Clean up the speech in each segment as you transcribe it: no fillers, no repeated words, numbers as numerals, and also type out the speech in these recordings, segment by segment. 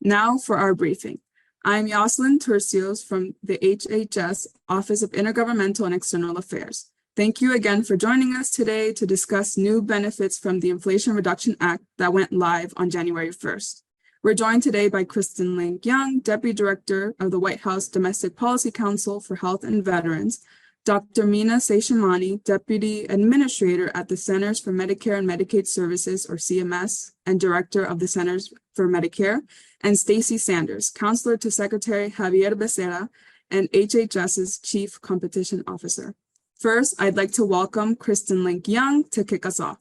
Now for our briefing. I'm Yoselin Turcios from the HHS Office of Intergovernmental and External Affairs. Thank you again for joining us today to discuss new benefits from the Inflation Reduction Act that went live on January 1st. We're joined today by Kristen Link-Young, Deputy Director of the White House Domestic Policy Council for Health and Veterans, Dr. Meena Seshamani, Deputy Administrator at the Centers for Medicare and Medicaid Services, or CMS, and Director of the Centers for Medicare, and Stacy Sanders, Counselor to Secretary Javier Becerra and HHS's Chief Competition Officer. First, I'd like to welcome Kristen Link-Young to kick us off.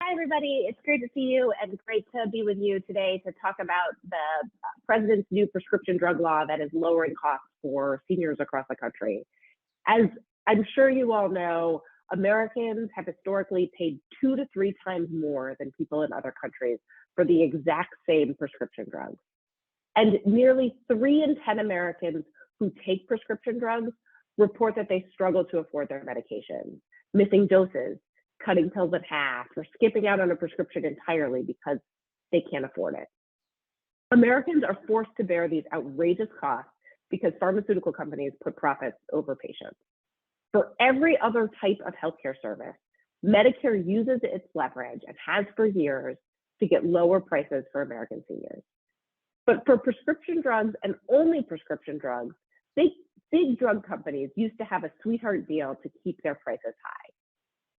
Hi, everybody. It's great to see you and great to be with you today to talk about the President's new prescription drug law that is lowering costs for seniors across the country. As I'm sure you all know, Americans have historically paid 2 to 3 times more than people in other countries for the exact same prescription drugs. And nearly 3 in 10 Americans who take prescription drugs report that they struggle to afford their medications, missing doses, cutting pills in half, or skipping out on a prescription entirely because they can't afford it. Americans are forced to bear these outrageous costs because pharmaceutical companies put profits over patients. For every other type of healthcare service, Medicare uses its leverage and has for years to get lower prices for American seniors. But for prescription drugs and only prescription drugs, big drug companies used to have a sweetheart deal to keep their prices high.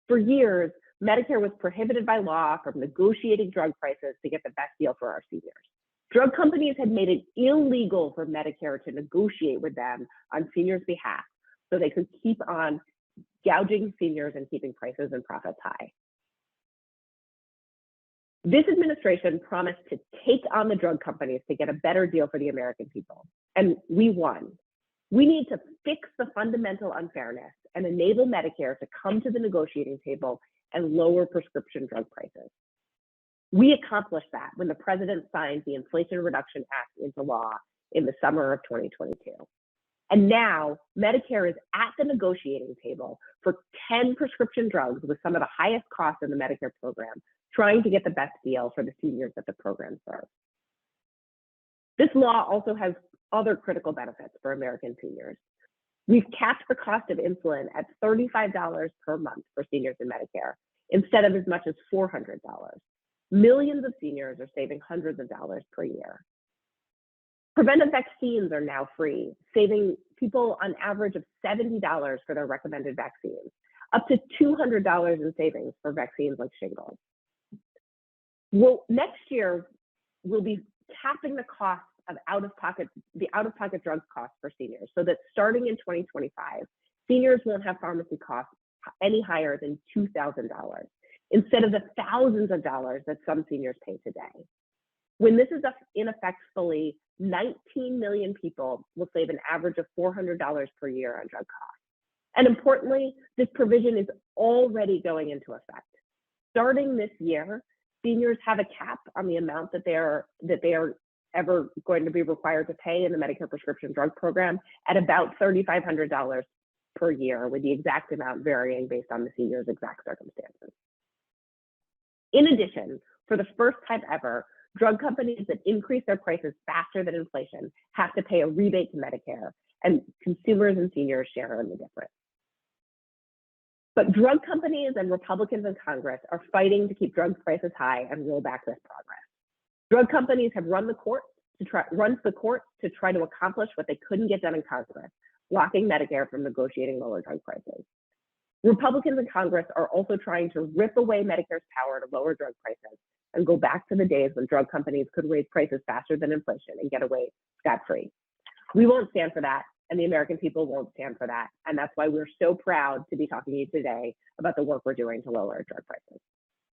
For years, Medicare was prohibited by law from negotiating drug prices to get the best deal for our seniors. Drug companies had made it illegal for Medicare to negotiate with them on seniors' behalf so they could keep on gouging seniors and keeping prices and profits high. This administration promised to take on the drug companies to get a better deal for the American people, and we won. We need to fix the fundamental unfairness and enable Medicare to come to the negotiating table and lower prescription drug prices. We accomplished that when the president signed the Inflation Reduction Act into law in the summer of 2022. And now Medicare is at the negotiating table for 10 prescription drugs with some of the highest costs in the Medicare program, trying to get the best deal for the seniors that the program serves. This law also has other critical benefits for American seniors. We've capped the cost of insulin at $35 per month for seniors in Medicare, instead of as much as $400. Millions of seniors are saving hundreds of dollars per year. Preventive vaccines are now free, saving people an average of $70 for their recommended vaccines, up to $200 in savings for vaccines like shingles. Well, next year, we'll be capping the cost of the out-of-pocket drug costs for seniors, so that starting in 2025, seniors won't have pharmacy costs any higher than $2,000, instead of the thousands of dollars that some seniors pay today. When this is in effect fully, 19 million people will save an average of $400 per year on drug costs. And importantly, this provision is already going into effect. Starting this year, seniors have a cap on the amount that they are ever going to be required to pay in the Medicare prescription drug program at about $3,500 per year, with the exact amount varying based on the senior's exact circumstances. In addition, for the first time ever, drug companies that increase their prices faster than inflation have to pay a rebate to Medicare, and consumers and seniors share in the difference. But drug companies and Republicans in Congress are fighting to keep drug prices high and roll back this progress. Drug companies have run the courts to try to accomplish what they couldn't get done in Congress, blocking Medicare from negotiating lower drug prices. Republicans in Congress are also trying to rip away Medicare's power to lower drug prices and go back to the days when drug companies could raise prices faster than inflation and get away scot-free. We won't stand for that, and the American people won't stand for that. And that's why we're so proud to be talking to you today about the work we're doing to lower drug prices.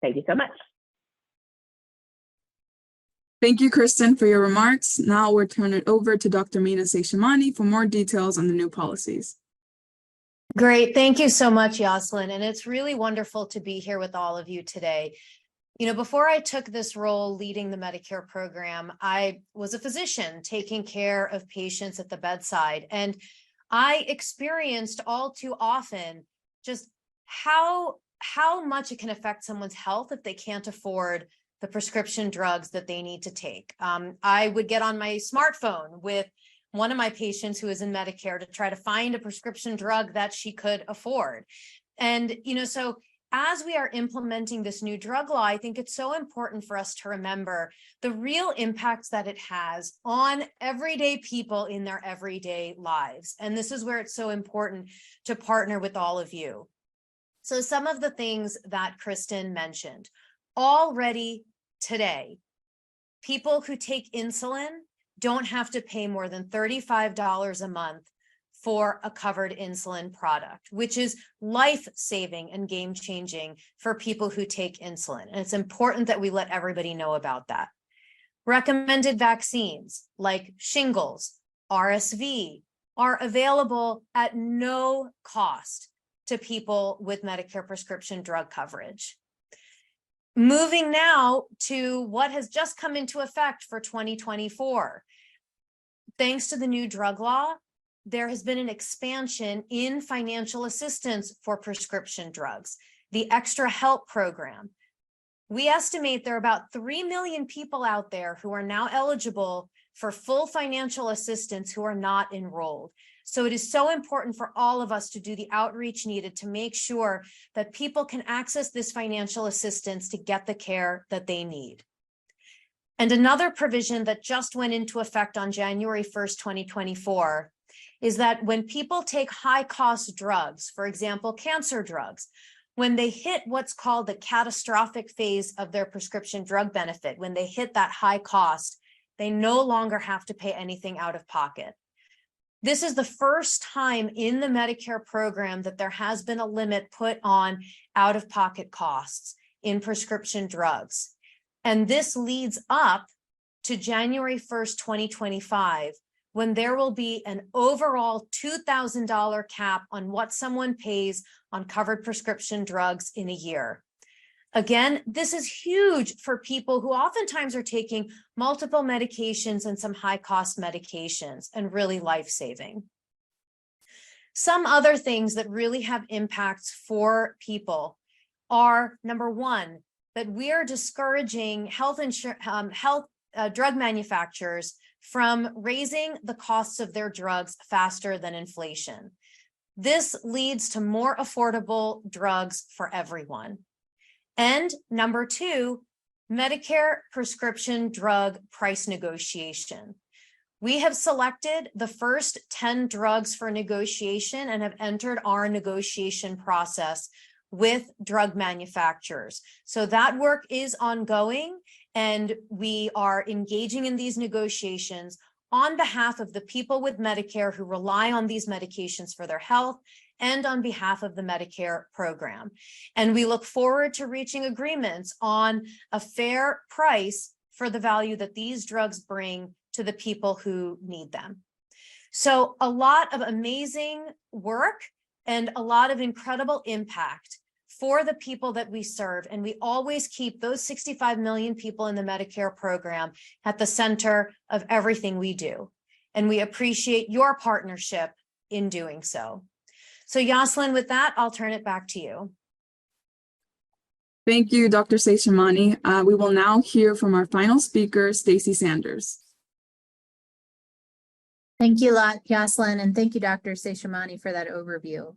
Thank you so much. Thank you, Kristen, for your remarks. Now we'll turn it over to Dr. Meena Seshamani for more details on the new policies. Great. Thank you so much, Yoselin. And it's really wonderful to be here with all of you today. You know, before I took this role leading the Medicare program, I was a physician taking care of patients at the bedside. And I experienced all too often just how how much it can affect someone's health if they can't afford the prescription drugs that they need to take. I would get on my smartphone with one of my patients who is in Medicare to try to find a prescription drug that she could afford. And, so as we are implementing this new drug law, I think it's so important for us to remember the real impacts that it has on everyday people in their everyday lives. And this is where it's so important to partner with all of you. So some of the things that Kristen mentioned, already today, people who take insulin don't have to pay more than $35 a month for a covered insulin product, which is life-saving and game-changing for people who take insulin. And it's important that we let everybody know about that. Recommended vaccines like shingles, RSV are available at no cost to people with Medicare prescription drug coverage. Moving now to what has just come into effect for 2024. Thanks to the new drug law, there has been an expansion in financial assistance for prescription drugs, the Extra Help program. We estimate there are about 3 million people out there who are now eligible for full financial assistance who are not enrolled. So it is so important for all of us to do the outreach needed to make sure that people can access this financial assistance to get the care that they need. And another provision that just went into effect on January 1st, 2024, is that when people take high-cost drugs, for example, cancer drugs, when they hit what's called the catastrophic phase of their prescription drug benefit, when they hit that high cost, they no longer have to pay anything out of pocket. This is the first time in the Medicare program that there has been a limit put on out-of-pocket costs in prescription drugs. And this leads up to January 1st, 2025, when there will be an overall $2,000 cap on what someone pays on covered prescription drugs in a year. Again, this is huge for people who oftentimes are taking multiple medications and some high-cost medications, and really life-saving. Some other things that really have impacts for people are, number one, that we are discouraging drug manufacturers from raising the costs of their drugs faster than inflation. This leads to more affordable drugs for everyone. And number two, Medicare prescription drug price negotiation. We have selected the first 10 drugs for negotiation and have entered our negotiation process with drug manufacturers. So that work is ongoing, and we are engaging in these negotiations on behalf of the people with Medicare who rely on these medications for their health, and on behalf of the Medicare program. And we look forward to reaching agreements on a fair price for the value that these drugs bring to the people who need them. So a lot of amazing work and a lot of incredible impact for the people that we serve. And we always keep those 65 million people in the Medicare program at the center of everything we do. And we appreciate your partnership in doing so. So Yoselin, with that, I'll turn it back to you. Thank you, Dr. Seshamani. We will now hear from our final speaker, Stacey Sanders. Thank you a lot, Yoselin, and thank you, Dr. Seshamani, for that overview.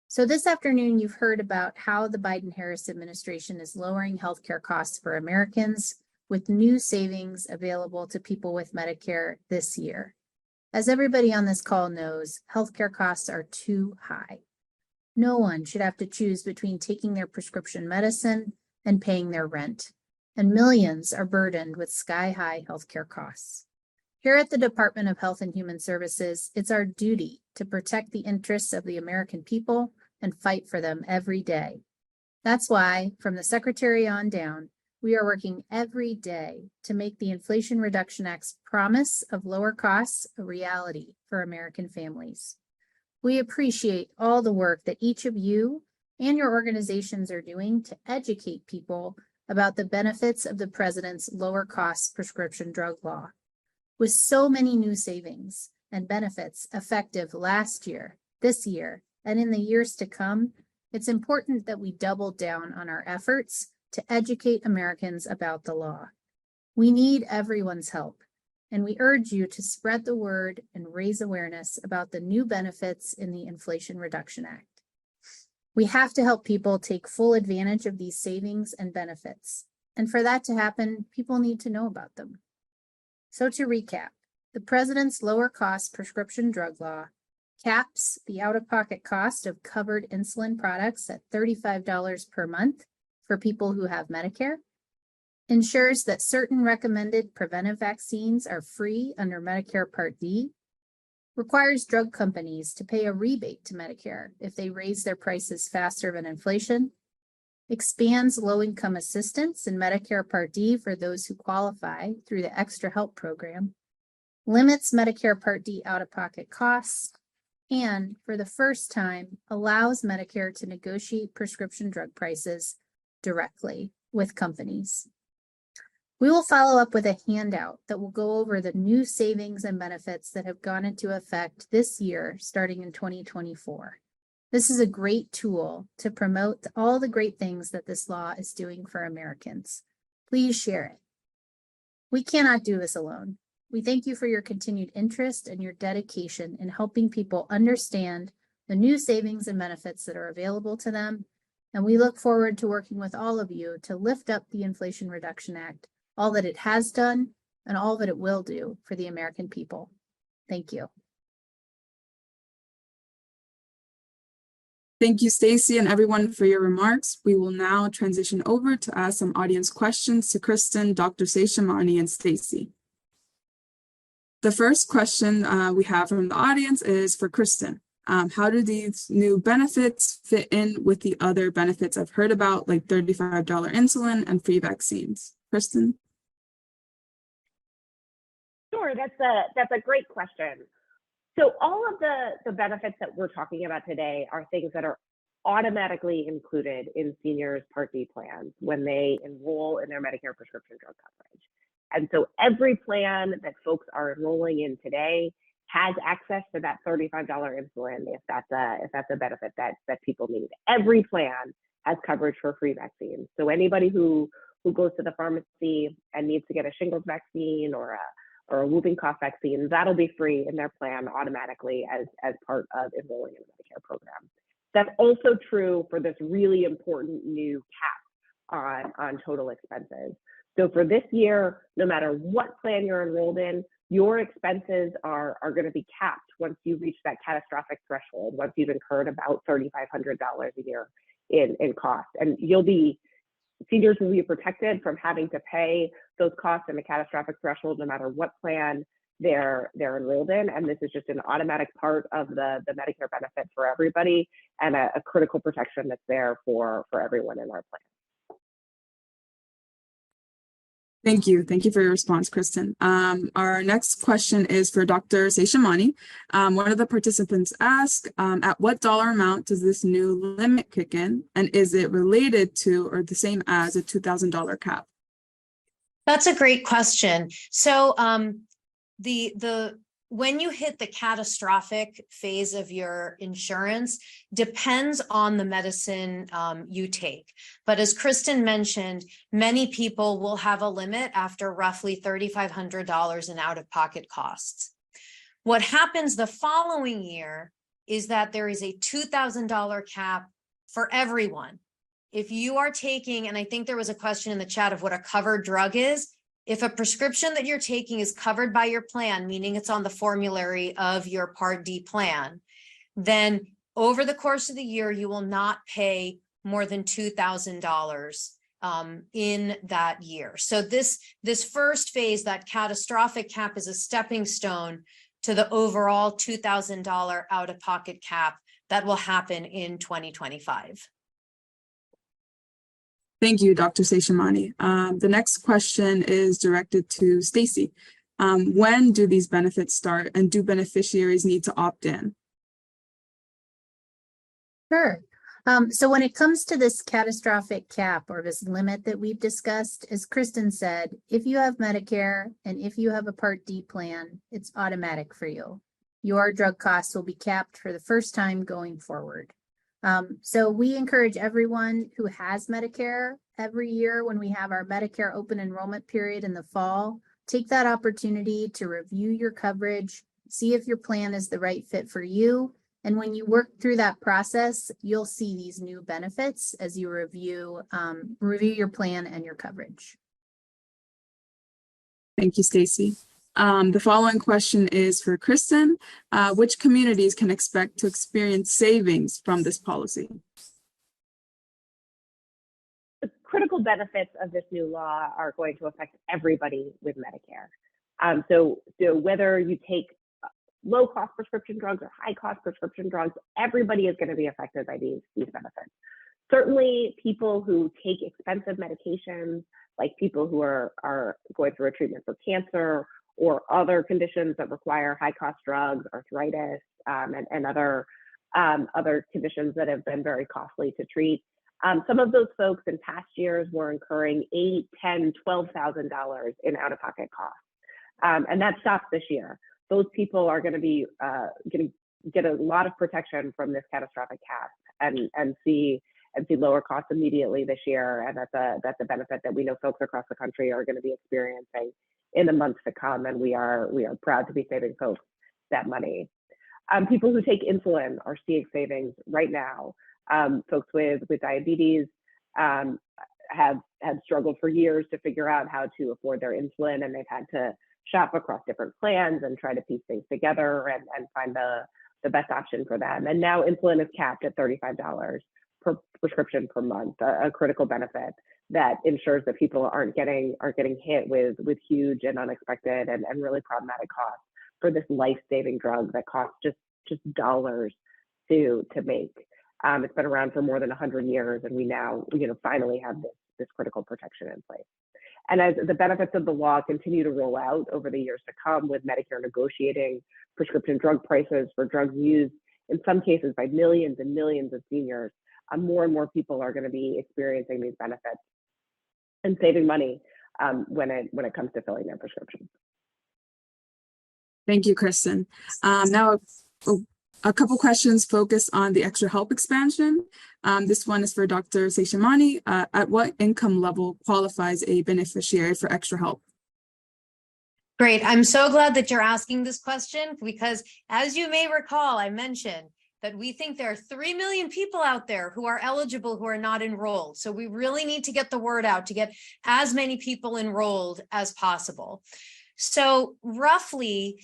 So this afternoon, you've heard about how the Biden-Harris administration is lowering healthcare costs for Americans with new savings available to people with Medicare this year. As everybody on this call knows, healthcare costs are too high. No one should have to choose between taking their prescription medicine and paying their rent, and millions are burdened with sky-high healthcare costs. Here at the Department of Health and Human Services, it's our duty to protect the interests of the American people and fight for them every day. That's why, from the Secretary on down, we are working every day to make the Inflation Reduction Act's promise of lower costs a reality for American families. We appreciate all the work that each of you and your organizations are doing to educate people about the benefits of the President's lower cost prescription drug law. With so many new savings and benefits effective last year, this year, and in the years to come, It's important that we double down on our efforts to educate Americans about the law. We need everyone's help, and we urge you to spread the word and raise awareness about the new benefits in the Inflation Reduction Act. We have to help people take full advantage of these savings and benefits. And for that to happen, people need to know about them. So to recap, the president's lower cost prescription drug law caps the out-of-pocket cost of covered insulin products at $35 per month for people who have Medicare, ensures that certain recommended preventive vaccines are free under Medicare Part D, requires drug companies to pay a rebate to Medicare if they raise their prices faster than inflation, expands low-income assistance in Medicare Part D for those who qualify through the Extra Help program, limits Medicare Part D out-of-pocket costs, and for the first time allows Medicare to negotiate prescription drug prices directly with companies. We will follow up with a handout that will go over the new savings and benefits that have gone into effect this year, starting in 2024. This is a great tool to promote all the great things that this law is doing for Americans. Please share it. We cannot do this alone. We thank you for your continued interest and your dedication in helping people understand the new savings and benefits that are available to them. And we look forward to working with all of you to lift up the Inflation Reduction Act, all that it has done and all that it will do for the American people. Thank you. Thank you, Stacy, and everyone for your remarks. We will now transition over to ask some audience questions to Kristen, Dr. Seishamani, and Stacy. The first question we have from the audience is for Kristen. How do these new benefits fit in with the other benefits I've heard about, like $35 insulin and free vaccines? Kristen? Sure, that's a great question. So all of the benefits that we're talking about today are things that are automatically included in seniors' Part D plans when they enroll in their Medicare prescription drug coverage. And so every plan that folks are enrolling in today has access to that $35 insulin if that's a benefit that people need. Every plan has coverage for free vaccines. So anybody who goes to the pharmacy and needs to get a shingles vaccine or a whooping cough vaccine, that'll be free in their plan automatically as part of enrolling in the Medicare program. That's also true for this really important new cap on total expenses. So for this year, no matter what plan you're enrolled in, your expenses are going to be capped once you reach that catastrophic threshold, once you've incurred about $3,500 a year in costs. And seniors will be protected from having to pay those costs in the catastrophic threshold no matter what plan they're enrolled in. And this is just an automatic part of the Medicare benefit for everybody and a critical protection that's there for everyone in our plan. Thank you. Thank you for your response, Kristen. Our next question is for Dr. Seishamani. One of the participants asked, at what dollar amount does this new limit kick in? And is it related to or the same as a $2,000 cap? That's a great question. So when you hit the catastrophic phase of your insurance depends on the medicine you take. But as Kristen mentioned, many people will have a limit after roughly $3,500 in out-of-pocket costs. What happens the following year is that there is a $2,000 cap for everyone. If you are taking, and I think there was a question in the chat of what a covered drug is, if a prescription that you're taking is covered by your plan, meaning it's on the formulary of your Part D plan, then over the course of the year, you will not pay more than $2,000 in that year. So this first phase, that catastrophic cap, is a stepping stone to the overall $2,000 out-of-pocket cap that will happen in 2025. Thank you, Dr. Seishamani. The next question is directed to Stacy. When do these benefits start, and do beneficiaries need to opt in? Sure. So when it comes to this catastrophic cap or this limit that we've discussed, as Kristen said, if you have Medicare and if you have a Part D plan, it's automatic for you. Your drug costs will be capped for the first time going forward. So we encourage everyone who has Medicare every year when we have our Medicare open enrollment period in the fall, take that opportunity to review your coverage, see if your plan is the right fit for you. And when you work through that process, you'll see these new benefits as you review your plan and your coverage. Thank you, Stacy. The following question is for Kristen. Which communities can expect to experience savings from this policy? The critical benefits of this new law are going to affect everybody with Medicare. So whether you take low-cost prescription drugs or high-cost prescription drugs, everybody is going to be affected by these benefits. Certainly, people who take expensive medications, like people who are going through a treatment for cancer or other conditions that require high-cost drugs, arthritis, and other conditions that have been very costly to treat. Some of those folks in past years were incurring $8,000, $10,000, $12,000 in out-of-pocket costs, and that stops this year. Those people are going to be get a lot of protection from this catastrophic cap and see lower costs immediately this year, and that's a benefit that we know folks across the country are going to be experiencing in the months to come, and we are proud to be saving folks that money. People who take insulin are seeing savings right now. Folks with diabetes have struggled for years to figure out how to afford their insulin, and they've had to shop across different plans and try to piece things together and find the best option for them. And now insulin is capped at $35 per prescription per month, a critical benefit that ensures that people aren't getting hit with huge and unexpected and really problematic costs for this life-saving drug that costs just dollars to make. It's been around for more than 100 years, and we now finally have this critical protection in place. And as the benefits of the law continue to roll out over the years to come, with Medicare negotiating prescription drug prices for drugs used in some cases by millions and millions of seniors, more and more people are going to be experiencing these benefits and saving money when it comes to filling their prescriptions. Thank you, Kristen. Now, a couple questions focus on the extra help expansion. This one is for Dr. Seshamani. At what income level qualifies a beneficiary for extra help? Great. I'm so glad that you're asking this question, because as you may recall, I mentioned that we think there are 3 million people out there who are eligible who are not enrolled. So we really need to get the word out to get as many people enrolled as possible. So roughly,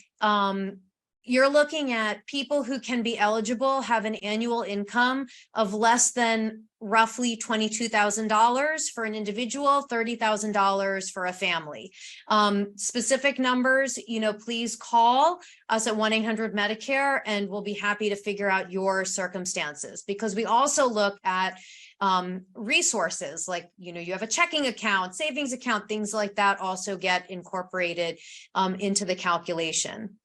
you're looking at people who can be eligible have an annual income of less than roughly $22,000 for an individual, $30,000 for a family. Specific numbers, please call us at 1-800-MEDICARE, and we'll be happy to figure out your circumstances, because we also look at resources like, you have a checking account, savings account, things like that also get incorporated into the calculation.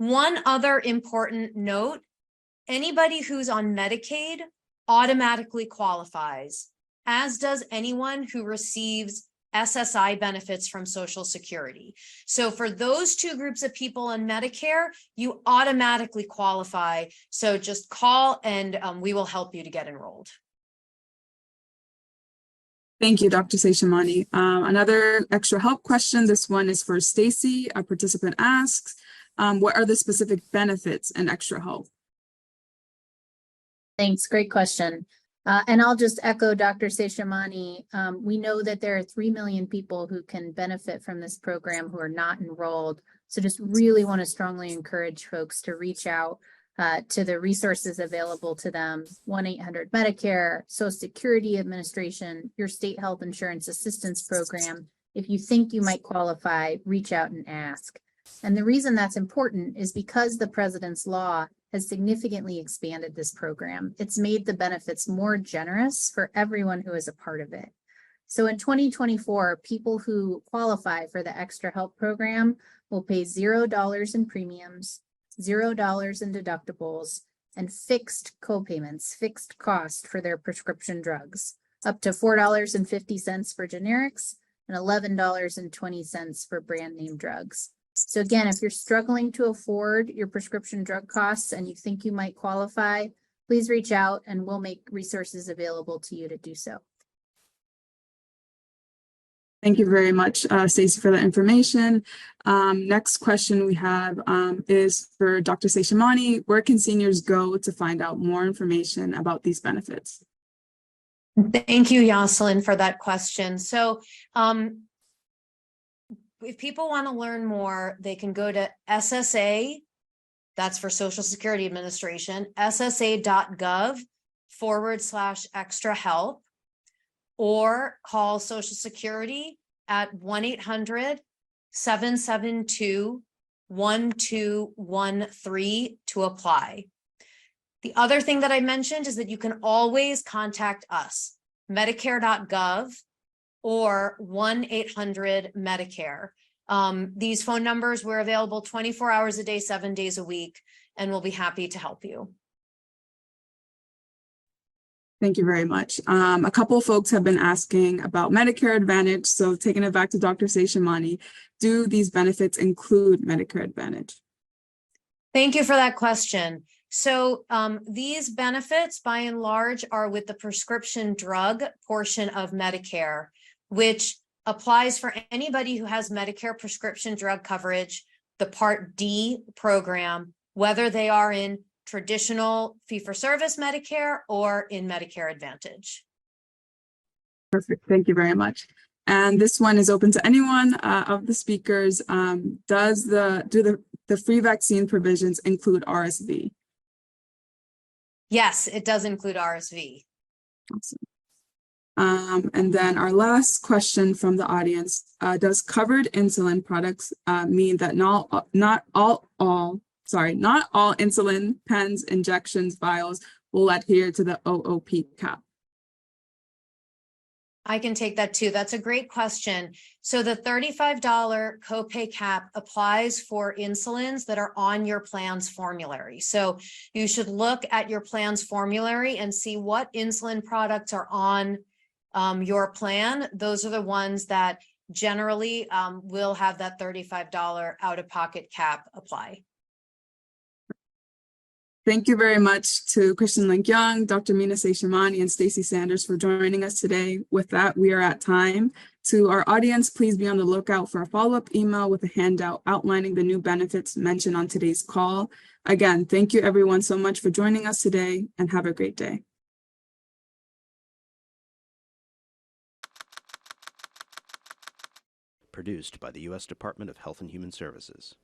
One other important note, anybody who's on Medicaid automatically qualifies, as does anyone who receives SSI benefits from Social Security. So for those two groups of people on Medicare, you automatically qualify. So just call and we will help you to get enrolled. Thank you, Dr. Seshamani. Another extra help question. This one is for Stacy. A participant asks, what are the specific benefits and extra help? Thanks, great question. And I'll just echo Dr. Seshamani. We know that there are 3 million people who can benefit from this program who are not enrolled. So just really want to strongly encourage folks to reach out to the resources available to them: 1-800-MEDICARE, Social Security Administration, your state health insurance assistance program. If you think you might qualify, reach out and ask. And the reason that's important is because the president's law has significantly expanded this program. It's made the benefits more generous for everyone who is a part of it. So in 2024, people who qualify for the extra help program will pay $0 in premiums, $0 in deductibles, and fixed co-payments, fixed cost for their prescription drugs, up to $4.50 for generics and $11.20 for brand name drugs. So again, if you're struggling to afford your prescription drug costs and you think you might qualify, please reach out and we'll make resources available to you to do so. Thank you very much, Stacey, for that information. Next question we have is for Dr. Seshamani. Where can seniors go to find out more information about these benefits? Thank you, Yoselin, for that question. So if people want to learn more, they can go to SSA, that's for Social Security Administration, ssa.gov/extra help, or call Social Security at 1-800-772-1213 to apply. The other thing that I mentioned is that you can always contact us, Medicare.gov or 1-800-Medicare. These phone numbers, we're available 24 hours a day, 7 days a week, and we'll be happy to help you. Thank you very much. A couple of folks have been asking about Medicare Advantage. So taking it back to Dr. Seshamani, do these benefits include Medicare Advantage? Thank you for that question. So these benefits, by and large, are with the prescription drug portion of Medicare, which applies for anybody who has Medicare prescription drug coverage, the Part D program, whether they are in traditional fee-for-service Medicare or in Medicare Advantage. Perfect. Thank you very much. And this one is open to anyone of the speakers. Do the free vaccine provisions include RSV? Yes, it does include RSV. Awesome. And then our last question from the audience, does covered insulin products mean that not all insulin pens, injections, vials will adhere to the OOP cap? I can take that too. That's a great question. So the $35 copay cap applies for insulins that are on your plan's formulary. So you should look at your plan's formulary and see what insulin products are on your plan. Those are the ones that generally will have that $35 out-of-pocket cap apply. Thank you very much to Christian Link-Young, Dr. Mina Seshamani, and Stacey Sanders for joining us today. With that, we are at time. To our audience, please be on the lookout for a follow-up email with a handout outlining the new benefits mentioned on today's call. Again, thank you everyone so much for joining us today, and have a great day. Produced by the U.S. Department of Health and Human Services.